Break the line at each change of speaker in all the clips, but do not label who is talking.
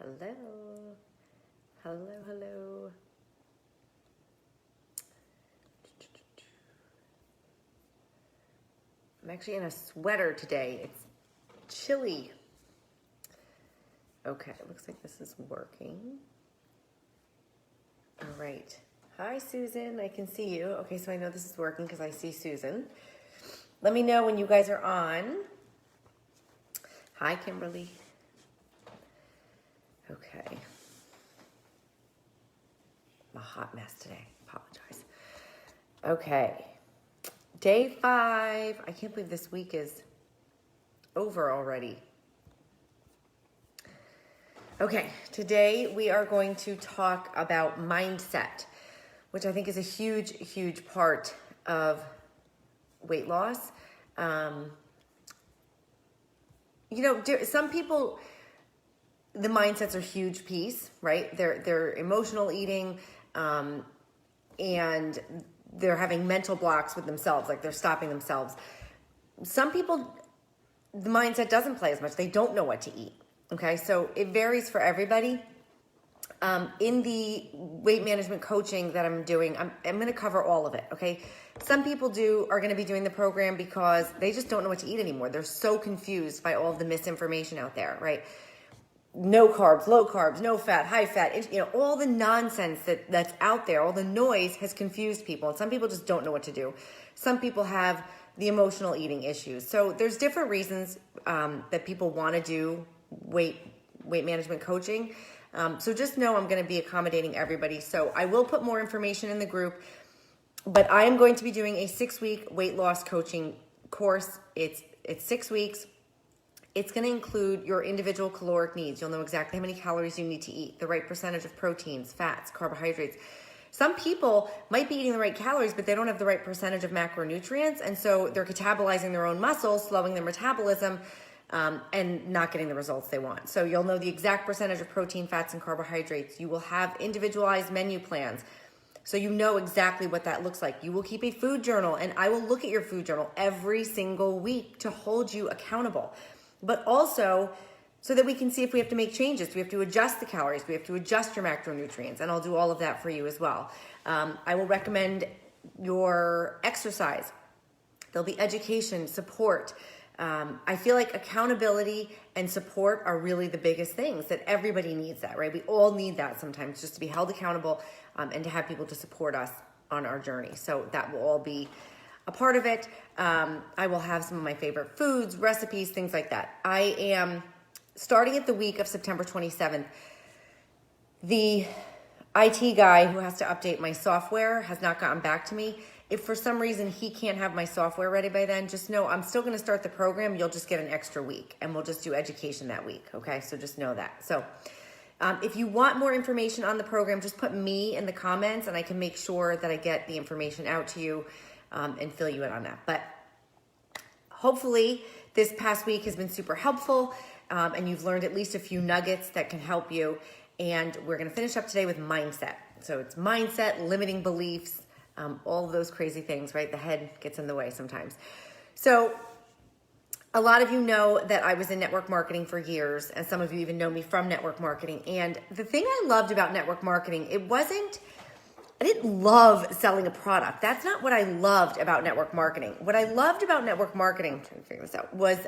Hello. Hello, hello. I'm actually in a sweater today. It's chilly. Okay, it looks like this is working. All right. Hi, Susan. I can see you. Okay, so I know this is working because I see Susan. Let me know when you guys are on. Hi, Kimberly. Okay. I'm a hot mess today. Apologize. Okay. Day 5. I can't believe this week is over already. Okay, today we are going to talk about mindset, which I think is a huge, huge part of weight loss. Some people, the mindsets are a huge piece, right? They're emotional eating, and they're having mental blocks with themselves, like they're stopping themselves. Some people, the mindset doesn't play as much. They don't know what to eat. Okay, so it varies for everybody. In the weight management coaching that I'm doing, I'm going to cover all of it, okay? Some people are going to be doing the program because they just don't know what to eat anymore. They're so confused by all of the misinformation out there, right? No carbs, low carbs, no fat, high fat, all the nonsense that's out there, all the noise has confused people. And some people just don't know what to do. Some people have the emotional eating issues. So there's different reasons that people want to do weight management coaching. So just know I'm going to be accommodating everybody. So I will put more information in the group, but I am going to be doing a 6-week weight loss coaching course. It's 6 weeks. It's going to include your individual caloric needs. You'll know exactly how many calories you need to eat, the right percentage of proteins, fats, carbohydrates. Some people might be eating the right calories, but they don't have the right percentage of macronutrients. And so they're catabolizing their own muscles, slowing their metabolism, and not getting the results they want. So you'll know the exact percentage of protein, fats, and carbohydrates. You will have individualized menu plans. So you know exactly what that looks like. You will keep a food journal, and I will look at your food journal every single week to hold you accountable. But also so that we can see if we have to make changes. Do we have to adjust the calories? Do we have to adjust your macronutrients? And I'll do all of that for you as well. I will recommend your exercise. There'll be education, support. I feel like accountability and support are really the biggest things that everybody needs that, right? We all need that sometimes, just to be held accountable and to have people to support us on our journey. So that will all be a part of it. I will have some of my favorite foods, recipes, things like that. I am starting at the week of September 27th. The IT guy who has to update my software has not gotten back to me. If for some reason he can't have my software ready by then, just know I'm still going to start the program. You'll just get an extra week, and we'll just do education that week, okay? So just know that. So if you want more information on the program, just put me in the comments, and I can make sure that I get the information out to you and fill you in on that. But hopefully this past week has been super helpful, and you've learned at least a few nuggets that can help you. And we're going to finish up today with mindset. So it's mindset, limiting beliefs, all of those crazy things, right? The head gets in the way sometimes. So a lot of you know that I was in network marketing for years, and some of you even know me from network marketing. And the thing I loved about network marketing, I didn't love selling a product. That's not what I loved about network marketing. What I loved about network marketing, I'm trying to figure this out, was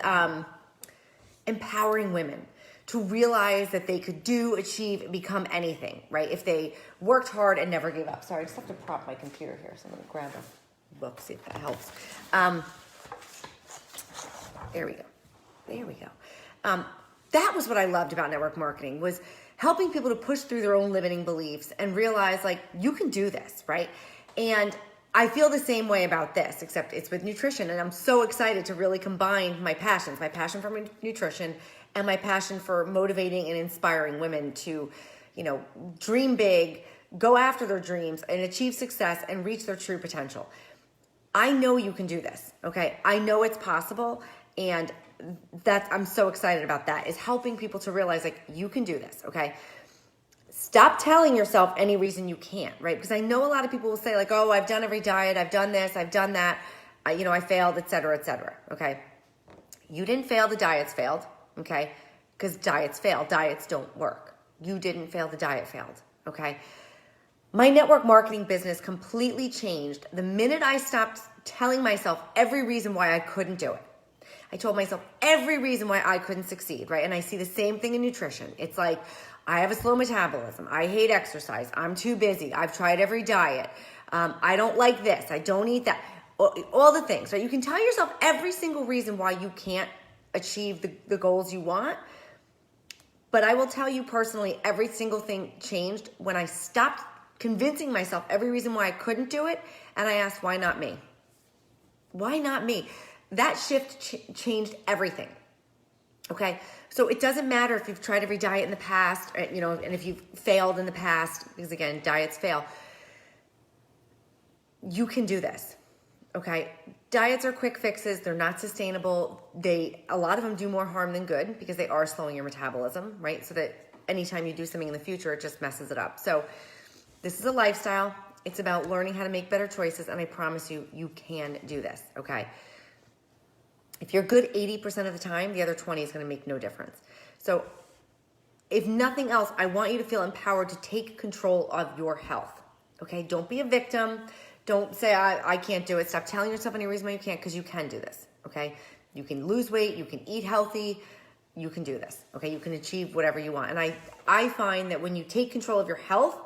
empowering women to realize that they could achieve, become anything, right? If they worked hard and never gave up. Sorry, I just have to prop my computer here, so I'm gonna grab a book, see if that helps. There we go. That was what I loved about network marketing, was helping people to push through their own limiting beliefs and realize, like, you can do this, right? And I feel the same way about this, except it's with nutrition. And I'm so excited to really combine my passions, my passion for nutrition and my passion for motivating and inspiring women to, dream big, go after their dreams and achieve success and reach their true potential. I know you can do this, okay? I know it's possible. And I'm so excited about that, is helping people to realize, like, you can do this, okay? Stop telling yourself any reason you can't, right? Because I know a lot of people will say, like, oh, I've done every diet, I've done this, I've done that, I failed, et cetera, okay? You didn't fail, the diets failed, okay? Because diets fail, diets don't work, You didn't fail, the diet failed, okay? My network marketing business completely changed the minute I stopped telling myself every reason why I couldn't do it. I told myself every reason why I couldn't succeed, right? And I see the same thing in nutrition. It's like, I have a slow metabolism. I hate exercise. I'm too busy. I've tried every diet. I don't like this. I don't eat that. All the things, right? You can tell yourself every single reason why you can't achieve the goals you want. But I will tell you personally, every single thing changed when I stopped convincing myself every reason why I couldn't do it. And I asked, why not me? Why not me? That shift changed everything. Okay, so it doesn't matter if you've tried every diet in the past, and if you've failed in the past, because again, diets fail. You can do this. Okay, diets are quick fixes. They're not sustainable. A lot of them do more harm than good because they are slowing your metabolism, right? So that anytime you do something in the future, it just messes it up. So this is a lifestyle. It's about learning how to make better choices, and I promise you, you can do this. Okay. If you're good 80% of the time, the other 20 is going to make no difference. So if nothing else, I want you to feel empowered to take control of your health. Okay? Don't be a victim. Don't say, I can't do it. Stop telling yourself any reason why you can't, because you can do this. Okay? You can lose weight. You can eat healthy. You can do this. Okay? You can achieve whatever you want. And I find that when you take control of your health,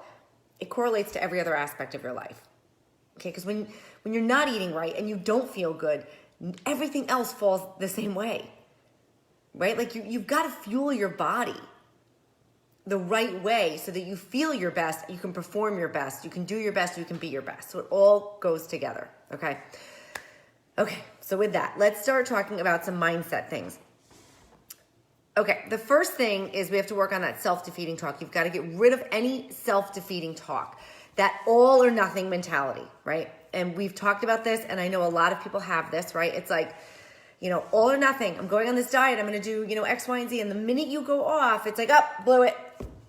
it correlates to every other aspect of your life. Okay? Because when you're not eating right and you don't feel good, everything else falls the same way, right? Like you've got to fuel your body the right way so that you feel your best, you can perform your best, you can do your best, you can be your best. So it all goes together, okay? Okay, so with that, let's start talking about some mindset things. Okay, the first thing is we have to work on that self-defeating talk. You've got to get rid of any self-defeating talk, that all or nothing mentality, right? And we've talked about this, and I know a lot of people have this, right? It's like, all or nothing. I'm going on this diet. I'm going to do, X, Y, and Z. And the minute you go off, it's like, blew it.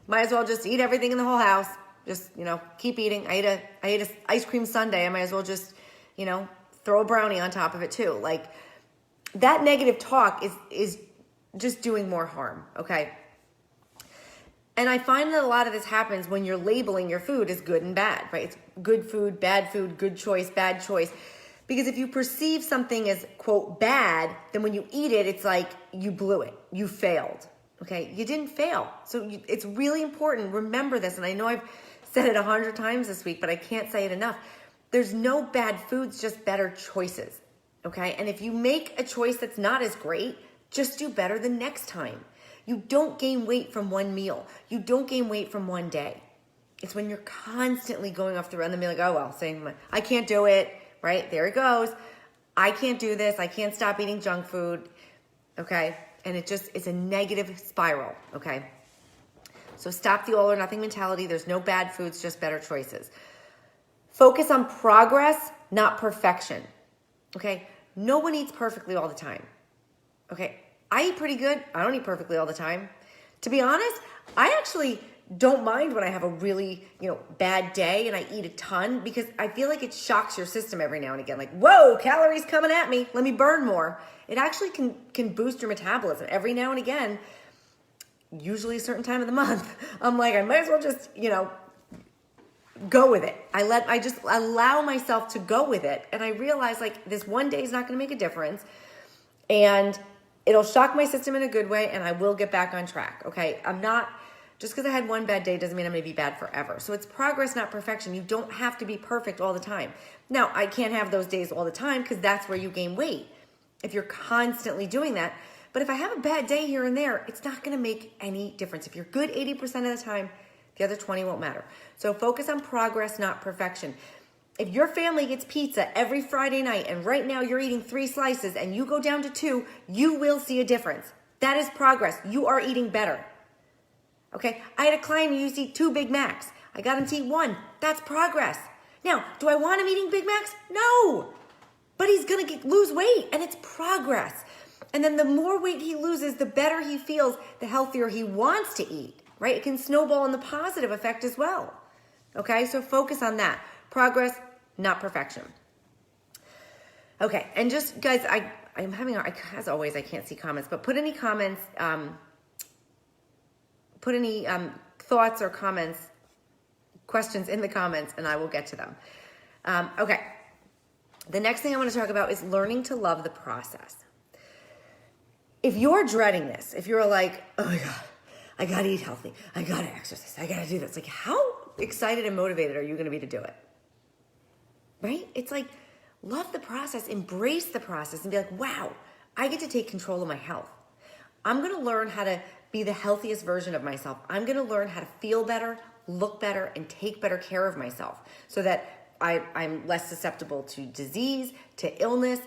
Might as well just eat everything in the whole house. Just, keep eating. I ate a ice cream sundae. I might as well just, throw a brownie on top of it too. Like that negative talk is just doing more harm. Okay. And I find that a lot of this happens when you're labeling your food as good and bad, right? It's good food, good choice, bad choice. Because if you perceive something as, quote, bad, then when you eat it, it's like you blew it. You failed, okay? You didn't fail. So it's really important. Remember this, and I know I've said it 100 times this week, but I can't say it enough. There's no bad foods, just better choices, okay? And if you make a choice that's not as great, just do better the next time. You don't gain weight from one meal. You don't gain weight from one day. It's when you're constantly going off the run and being like, oh, well, saying, I can't do it, right? There it goes. I can't do this. I can't stop eating junk food, okay? And it's a negative spiral, okay? So stop the all or nothing mentality. There's no bad foods, just better choices. Focus on progress, not perfection, okay? No one eats perfectly all the time, okay? I eat pretty good. I don't eat perfectly all the time. To be honest, I actually don't mind when I have a really, bad day and I eat a ton, because I feel like it shocks your system every now and again. Like, whoa, calories coming at me. Let me burn more. It actually can boost your metabolism every now and again. Usually a certain time of the month, I'm like, I might as well just, go with it. I just allow myself to go with it. And I realize like this one day is not going to make a difference. And it'll shock my system in a good way, and I will get back on track, okay? Just because I had one bad day doesn't mean I'm going to be bad forever. So it's progress, not perfection. You don't have to be perfect all the time. Now, I can't have those days all the time because that's where you gain weight, if you're constantly doing that. But if I have a bad day here and there, it's not going to make any difference. If you're good 80% of the time, the other 20 won't matter. So focus on progress, not perfection. If your family gets pizza every Friday night and right now you're eating 3 slices and you go down to 2, you will see a difference. That is progress. You are eating better. Okay? I had a client who used to eat 2 Big Macs. I got him to eat 1. That's progress. Now, do I want him eating Big Macs? No. But he's going to lose weight, and it's progress. And then the more weight he loses, the better he feels, the healthier he wants to eat, right? It can snowball in the positive effect as well. Okay? So focus on that. Progress, not perfection. Okay, and just guys, I'm having, as always, I can't see comments, but put any comments, thoughts or questions in the comments, and I will get to them. Okay. The next thing I want to talk about is learning to love the process. If you're dreading this, if you're like, oh my God, I got to eat healthy, I got to exercise, I got to do this. Like, how excited and motivated are you going to be to do it? Right? It's like, love the process, embrace the process, and be like, wow, I get to take control of my health. I'm going to learn how to be the healthiest version of myself. I'm going to learn how to feel better, look better, and take better care of myself so that I'm less susceptible to disease, to illness,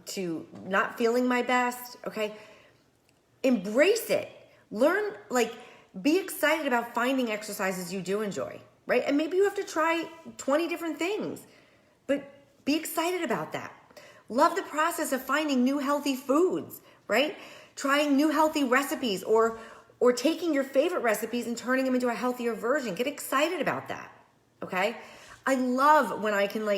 to not feeling my best, okay? Embrace it. Learn, be excited about finding exercises you do enjoy, right? And maybe you have to try 20 different things, but be excited about that. Love the process of finding new healthy foods, right? Trying new healthy recipes or taking your favorite recipes and turning them into a healthier version. Get excited about that, okay? I love when I can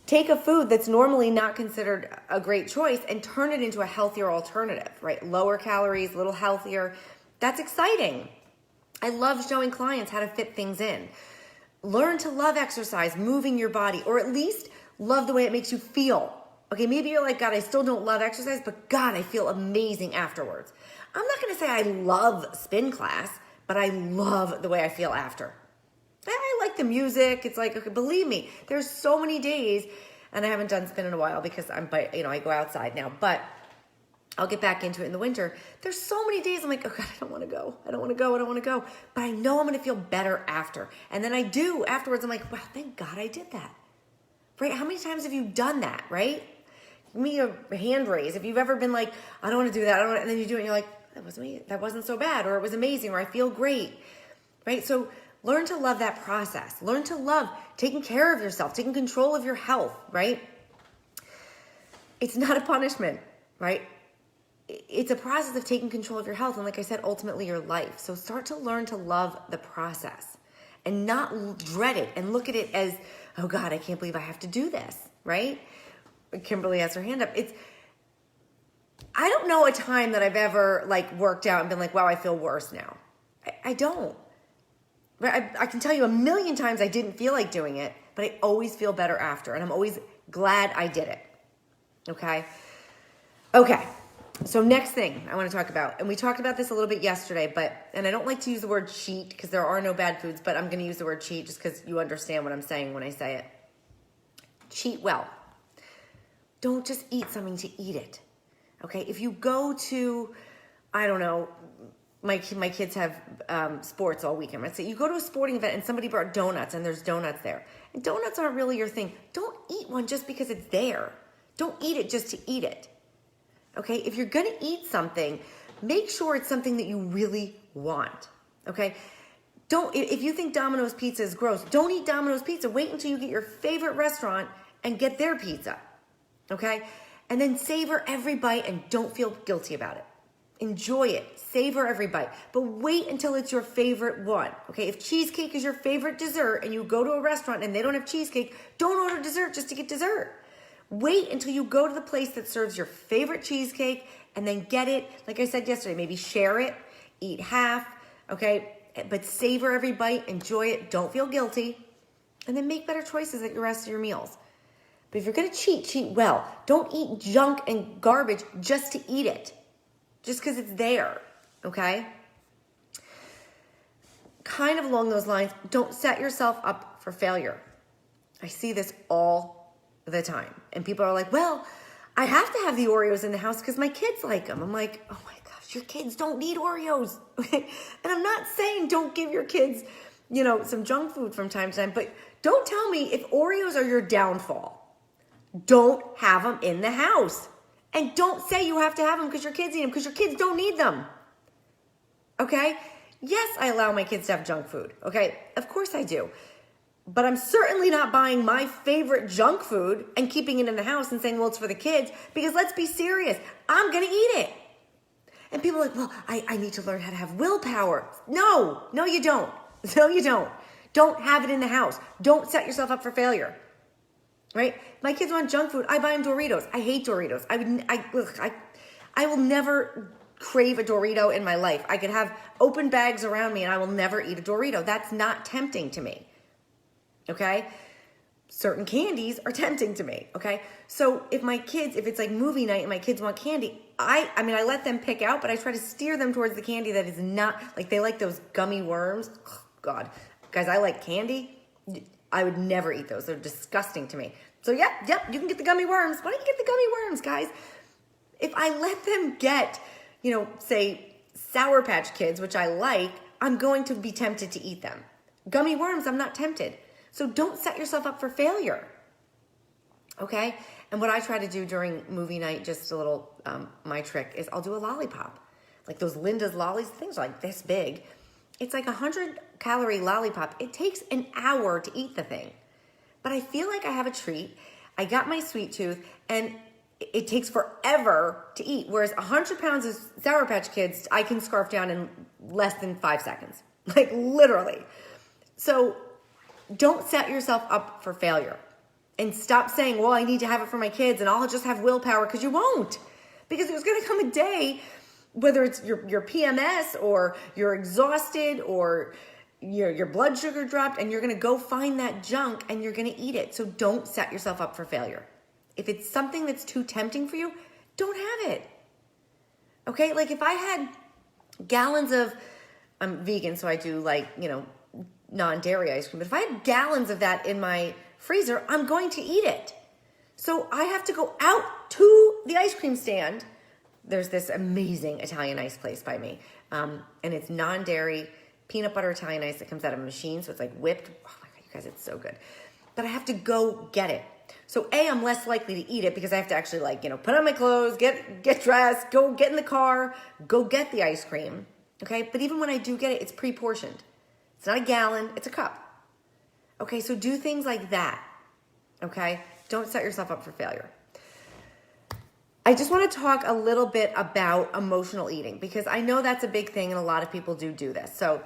take a food that's normally not considered a great choice and turn it into a healthier alternative, right? Lower calories, a little healthier. That's exciting. I love showing clients how to fit things in. Learn to love exercise, moving your body, or at least love the way it makes you feel. Okay, maybe you're like, God, I still don't love exercise, but God, I feel amazing afterwards. I'm not going to say I love spin class, but I love the way I feel after. I like the music. It's like, okay, believe me, there's so many days, and I haven't done spin in a while because I go outside now, but I'll get back into it in the winter. There's so many days I'm like, oh God, I don't want to go. I don't want to go. But I know I'm going to feel better after. And then I do afterwards. I'm like, wow, thank God I did that. Right? How many times have you done that, right? Give me a hand raise. If you've ever been like, I don't want to do that. And then you do it and you're like, that wasn't so bad, or it was amazing, or I feel great, right? So learn to love that process. Learn to love taking care of yourself, taking control of your health, right? It's not a punishment, right? It's a process of taking control of your health. And like I said, ultimately your life. So start to learn to love the process and not dread it and look at it as, oh God, I can't believe I have to do this, right? Kimberly has her hand up. I don't know a time that I've ever worked out and been like, wow, I feel worse now. I don't. I can tell you a million times I didn't feel like doing it, but I always feel better after, and I'm always glad I did it. Okay. So next thing I want to talk about, and we talked about this a little bit yesterday, and I don't like to use the word cheat because there are no bad foods, but I'm going to use the word cheat just because you understand what I'm saying when I say it. Cheat well. Don't just eat something to eat it. Okay. If you go to, I don't know, my kids have sports all weekend. Let's say you go to a sporting event and somebody brought donuts and there's donuts there. And donuts aren't really your thing. Don't eat one just because it's there. Don't eat it just to eat it. Okay? If you're going to eat something, make sure it's something that you really want. Okay? If you think Domino's pizza is gross, don't eat Domino's pizza. Wait until you get your favorite restaurant and get their pizza. Okay? And then savor every bite and don't feel guilty about it. Enjoy it. Savor every bite. But wait until it's your favorite one. Okay? If cheesecake is your favorite dessert and you go to a restaurant and they don't have cheesecake, don't order dessert just to get dessert. Wait until you go to the place that serves your favorite cheesecake and then get it. Like I said yesterday, maybe share it, eat half, okay? But savor every bite, enjoy it, don't feel guilty, and then make better choices at the rest of your meals. But if you're going to cheat well. Don't eat junk and garbage just to eat it. Just because it's there, okay? Kind of along those lines, don't set yourself up for failure. I see this all the time. And people are like, well, I have to have the Oreos in the house because my kids like them. I'm like, oh my gosh, your kids don't need Oreos. And I'm not saying don't give your kids, some junk food from time to time, but don't tell me if Oreos are your downfall. Don't have them in the house. And don't say you have to have them because your kids eat them because your kids don't need them. Okay? Yes, I allow my kids to have junk food. Okay? Of course I do. But I'm certainly not buying my favorite junk food and keeping it in the house and saying, well, it's for the kids. Because let's be serious. I'm going to eat it. And people are like, well, I need to learn how to have willpower. No, you don't. No, you don't. Don't have it in the house. Don't set yourself up for failure. Right? My kids want junk food. I buy them Doritos. I hate Doritos. I will never crave a Dorito in my life. I could have open bags around me and I will never eat a Dorito. That's not tempting to me. Okay? Certain candies are tempting to me. Okay? So if it's like movie night and my kids want candy, I let them pick out, but I try to steer them towards the candy that is not, like they like those gummy worms. Oh, God. Guys, I like candy. I would never eat those. They're disgusting to me. So yep, you can get the gummy worms. Why don't you get the gummy worms, guys? If I let them get, say Sour Patch Kids, which I like, I'm going to be tempted to eat them. Gummy worms, I'm not tempted. So don't set yourself up for failure. Okay? And what I try to do during movie night, just a little, my trick, is I'll do a lollipop. Like those Linda's lollies, things are like this big. It's like 100-calorie lollipop. It takes an hour to eat the thing. But I feel like I have a treat. I got my sweet tooth, and it takes forever to eat. Whereas 100 pounds of Sour Patch Kids, I can scarf down in less than 5 seconds. Like literally. So don't set yourself up for failure. And stop saying, well, I need to have it for my kids and I'll just have willpower, because you won't. Because there's going to come a day, whether it's your PMS or you're exhausted or your blood sugar dropped, and you're going to go find that junk and you're going to eat it. So don't set yourself up for failure. If it's something that's too tempting for you, don't have it. Okay? Like if I had gallons of, I'm vegan, so I do non-dairy ice cream. But if I had gallons of that in my freezer, I'm going to eat it. So I have to go out to the ice cream stand. There's this amazing Italian ice place by me. And it's non-dairy peanut butter Italian ice that comes out of a machine. So it's like whipped. Oh my God, you guys, it's so good. But I have to go get it. So I'm less likely to eat it because I have to actually put on my clothes, get dressed, go get in the car, go get the ice cream. Okay. But even when I do get it, it's pre-portioned. It's not a gallon, it's a cup. Okay. So do things like that. Okay. Don't set yourself up for failure. I just want to talk a little bit about emotional eating, because I know that's a big thing and a lot of people do this. So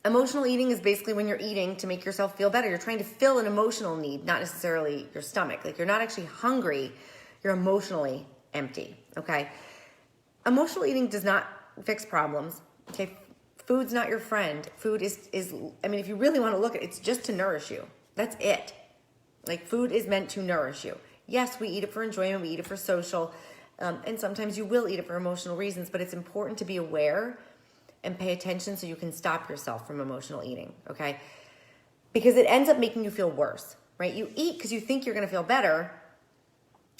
emotional eating is basically when you're eating to make yourself feel better. You're trying to fill an emotional need, not necessarily your stomach. Like you're not actually hungry, you're emotionally empty, okay? Emotional eating does not fix problems, okay? Food's not your friend. Food is if you really want to look at it, it's just to nourish you. That's it. Like food is meant to nourish you. Yes, we eat it for enjoyment, we eat it for social, and sometimes you will eat it for emotional reasons, but it's important to be aware and pay attention so you can stop yourself from emotional eating, okay? Because it ends up making you feel worse, right? You eat because you think you're going to feel better,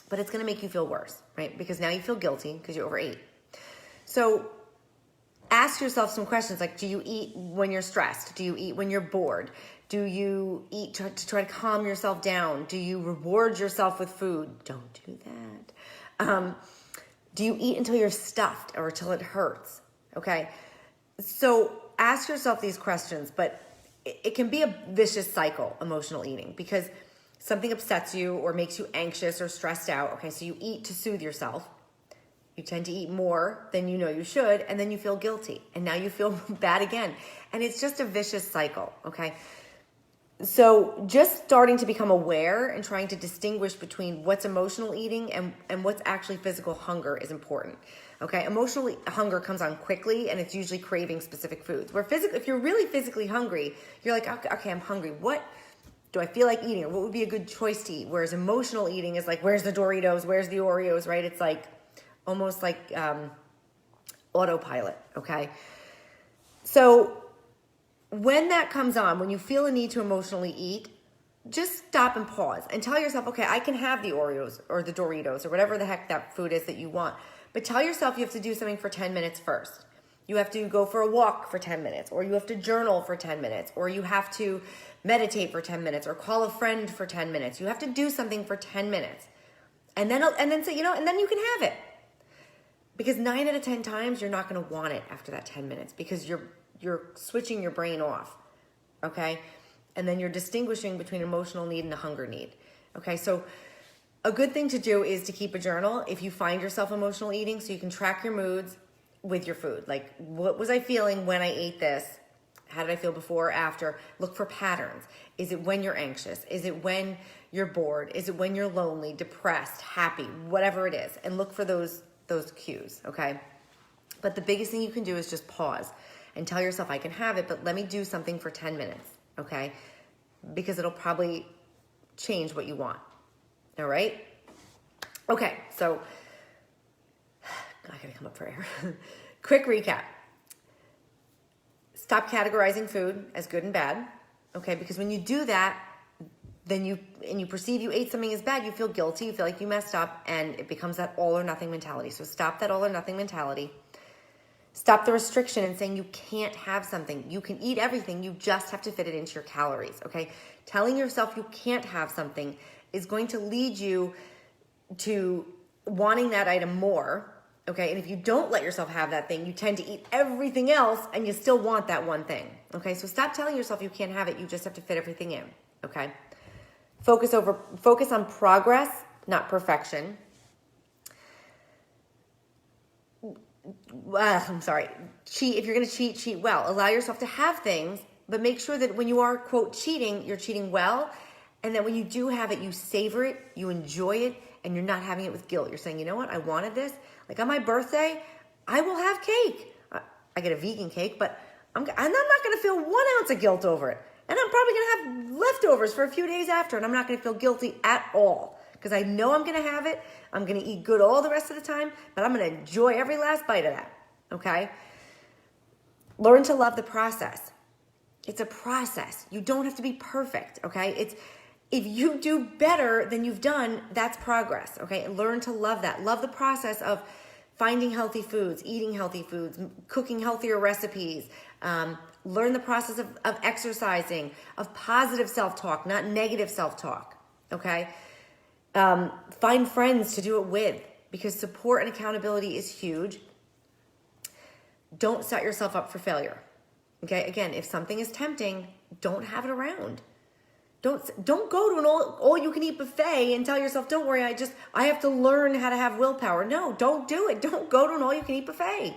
but it's going to make you feel worse, right? Because now you feel guilty because you overate. So ask yourself some questions like, do you eat when you're stressed? Do you eat when you're bored? Do you eat to try to calm yourself down? Do you reward yourself with food? Don't do that. Do you eat until you're stuffed or until it hurts? Okay. So ask yourself these questions, but it can be a vicious cycle, emotional eating, because something upsets you or makes you anxious or stressed out. Okay. So you eat to soothe yourself. You tend to eat more than you know you should, and then you feel guilty, and now you feel bad again. And it's just a vicious cycle. Okay. So just starting to become aware and trying to distinguish between what's emotional eating and what's actually physical hunger is important. Okay, emotional hunger comes on quickly, and it's usually craving specific foods. Where if you're really physically hungry, you're like, okay, I'm hungry. What do I feel like eating? Or what would be a good choice to eat? Whereas emotional eating is like, where's the Doritos? Where's the Oreos, right? It's like almost like autopilot, okay? So when that comes on, when you feel a need to emotionally eat, just stop and pause and tell yourself, okay, I can have the Oreos or the Doritos or whatever the heck that food is that you want. But tell yourself you have to do something for 10 minutes first. You have to go for a walk for 10 minutes, or you have to journal for 10 minutes, or you have to meditate for 10 minutes, or call a friend for 10 minutes. You have to do something for 10 minutes. And then say, and then you can have it. Because 9 out of 10 times, you're not going to want it after that 10 minutes because you're switching your brain off, okay? And then you're distinguishing between emotional need and a hunger need, okay? So a good thing to do is to keep a journal if you find yourself emotional eating, so you can track your moods with your food. Like, what was I feeling when I ate this? How did I feel before or after? Look for patterns. Is it when you're anxious? Is it when you're bored? Is it when you're lonely, depressed, happy, whatever it is? And look for those cues, okay? But the biggest thing you can do is just pause and tell yourself, I can have it, but let me do something for 10 minutes, okay? Because it'll probably change what you want, all right? Okay, so I gotta come up for air. Quick recap. Stop categorizing food as good and bad, okay? Because when you do that, then you perceive you ate something as bad, you feel guilty, you feel like you messed up, and it becomes that all or nothing mentality. So stop that all or nothing mentality. Stop the restriction and saying you can't have something. You can eat everything, you just have to fit it into your calories, okay? Telling yourself you can't have something is going to lead you to wanting that item more, okay? And if you don't let yourself have that thing, you tend to eat everything else and you still want that one thing, okay? So stop telling yourself you can't have it, you just have to fit everything in, okay? Focus on progress, not perfection. Cheat. If you're going to cheat well. Allow yourself to have things, but make sure that when you are, quote, cheating, you're cheating well, and that when you do have it, you savor it, you enjoy it, and you're not having it with guilt. You're saying, you know what, I wanted this. Like on my birthday, I will have cake. I get a vegan cake, but I'm not going to feel 1 ounce of guilt over it. And I'm probably going to have leftovers for a few days after, and I'm not going to feel guilty at all. Because I know I'm going to have it. I'm going to eat good all the rest of the time, but I'm going to enjoy every last bite of that, okay? Learn to love the process. It's a process. You don't have to be perfect, okay? If you do better than you've done, that's progress, okay? Learn to love that. Love the process of finding healthy foods, eating healthy foods, cooking healthier recipes. Learn the process of exercising, of positive self-talk, not negative self-talk, okay? Find friends to do it with, because support and accountability is huge. Don't set yourself up for failure. Okay, again, if something is tempting, don't have it around. Don't go to an all-you-can-eat buffet and tell yourself, don't worry, I have to learn how to have willpower. No, don't do it. Don't go to an all-you-can-eat buffet.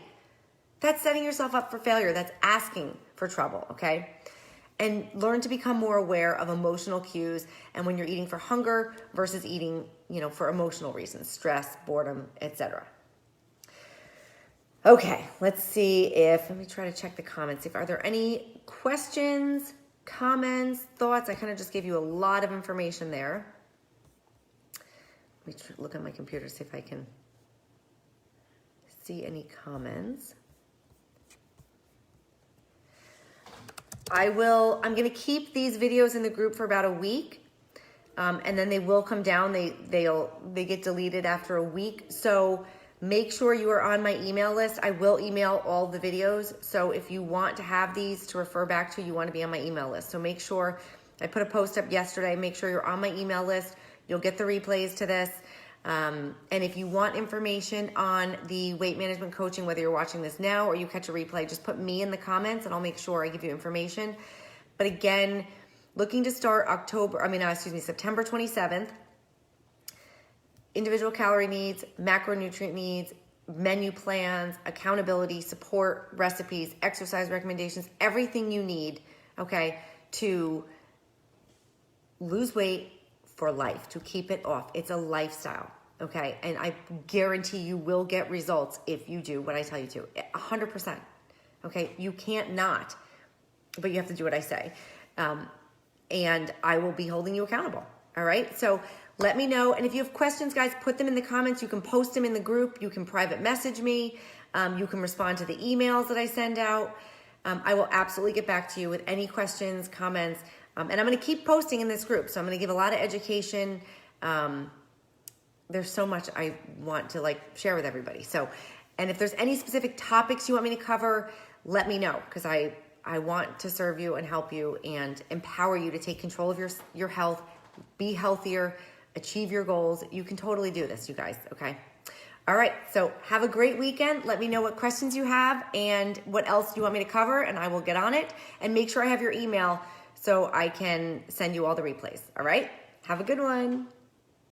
That's setting yourself up for failure. That's asking for trouble, okay? And learn to become more aware of emotional cues and when you're eating for hunger versus eating, for emotional reasons, stress, boredom, etc. Okay, let me try to check the comments. Are there any questions, comments, thoughts? I kind of just gave you a lot of information there. Let me look at my computer, see if I can see any comments. I'm going to keep these videos in the group for about a week, and then they will come down. They get deleted after a week. So make sure you are on my email list. I will email all the videos. So if you want to have these to refer back to, you want to be on my email list. So make sure, I put a post up yesterday, make sure you're on my email list. You'll get the replays to this. And if you want information on the weight management coaching, whether you're watching this now or you catch a replay, just put me in the comments and I'll make sure I give you information. But again, looking to start September 27th, individual calorie needs, macronutrient needs, menu plans, accountability, support, recipes, exercise recommendations, everything you need, okay, to lose weight for life, to keep it off. It's a lifestyle, okay? And I guarantee you will get results if you do what I tell you to, 100%, okay? You can't not, but you have to do what I say. And I will be holding you accountable, all right? So let me know. And if you have questions, guys, put them in the comments. You can post them in the group. You can private message me. You can respond to the emails that I send out. I will absolutely get back to you with any questions, comments. And I'm going to keep posting in this group. So I'm going to give a lot of education. There's so much I want to share with everybody. So, and if there's any specific topics you want me to cover, let me know, because I want to serve you and help you and empower you to take control of your health, be healthier, achieve your goals. You can totally do this, you guys, okay? All right, so have a great weekend. Let me know what questions you have and what else you want me to cover, and I will get on it. And make sure I have your email so I can send you all the replays, all right? Have a good one.